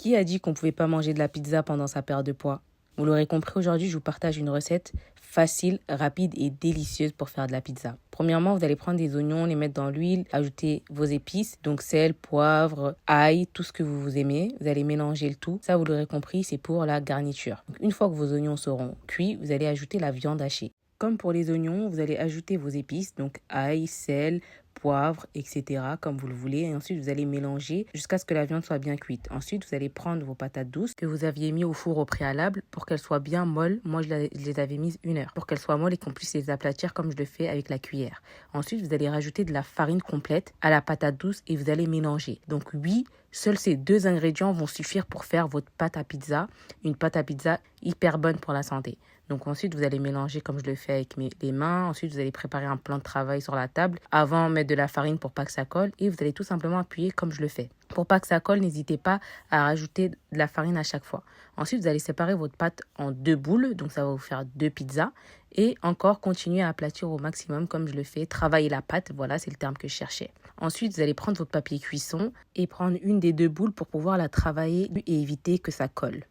Qui a dit qu'on ne pouvait pas manger de la pizza pendant sa perte de poids? Vous l'aurez compris, aujourd'hui, je vous partage une recette facile, rapide et délicieuse pour faire de la pizza. Premièrement, vous allez prendre des oignons, les mettre dans l'huile, ajouter vos épices, donc sel, poivre, ail, tout ce que vous aimez. Vous allez mélanger le tout. Ça, vous l'aurez compris, c'est pour la garniture. Donc, une fois que vos oignons seront cuits, vous allez ajouter la viande hachée. Comme pour les oignons, vous allez ajouter vos épices, donc ail, sel, poivre, etc. comme vous le voulez. Et ensuite, vous allez mélanger jusqu'à ce que la viande soit bien cuite. Ensuite, vous allez prendre vos patates douces que vous aviez mis au four au préalable pour qu'elles soient bien molles. Moi, je les avais mises 1 heure pour qu'elles soient molles et qu'on puisse les aplatir comme je le fais avec la cuillère. Ensuite, vous allez rajouter de la farine complète à la patate douce et vous allez mélanger. Donc oui, seuls ces 2 ingrédients vont suffire pour faire votre pâte à pizza. Une pâte à pizza hyper bonne pour la santé. Donc ensuite, vous allez mélanger comme je le fais avec les mains. Ensuite, vous allez préparer un plan de travail sur la table. Avant, mettre de la farine pour pas que ça colle. Et vous allez tout simplement appuyer comme je le fais. Pour pas que ça colle, n'hésitez pas à rajouter de la farine à chaque fois. Ensuite, vous allez séparer votre pâte en 2 boules. Donc ça va vous faire 2 pizzas. Et encore, continuer à aplatir au maximum comme je le fais. Travailler la pâte, voilà, c'est le terme que je cherchais. Ensuite, vous allez prendre votre papier cuisson et prendre une des 2 boules pour pouvoir la travailler et éviter que ça colle.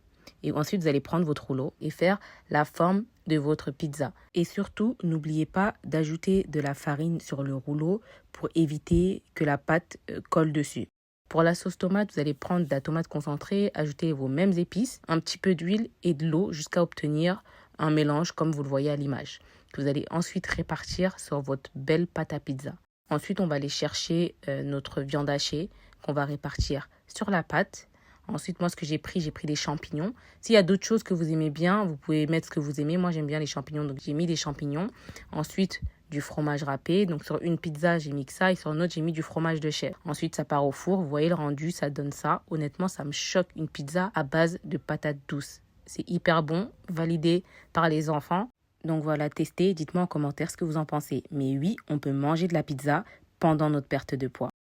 Et ensuite, vous allez prendre votre rouleau et faire la forme de votre pizza. Et surtout, n'oubliez pas d'ajouter de la farine sur le rouleau pour éviter que la pâte colle dessus. Pour la sauce tomate, vous allez prendre de la tomate concentrée, ajouter vos mêmes épices, un petit peu d'huile et de l'eau jusqu'à obtenir un mélange comme vous le voyez à l'image, que vous allez ensuite répartir sur votre belle pâte à pizza. Ensuite, on va aller chercher notre viande hachée qu'on va répartir sur la pâte. Ensuite, moi, ce que j'ai pris des champignons. S'il y a d'autres choses que vous aimez bien, vous pouvez mettre ce que vous aimez. Moi, j'aime bien les champignons, donc j'ai mis des champignons. Ensuite, du fromage râpé. Donc, sur une pizza, j'ai mis que ça. Et sur une autre, j'ai mis du fromage de chèvre. Ensuite, ça part au four. Vous voyez le rendu, ça donne ça. Honnêtement, ça me choque une pizza à base de patates douces. C'est hyper bon, validé par les enfants. Donc voilà, testez. Dites-moi en commentaire ce que vous en pensez. Mais oui, on peut manger de la pizza pendant notre perte de poids.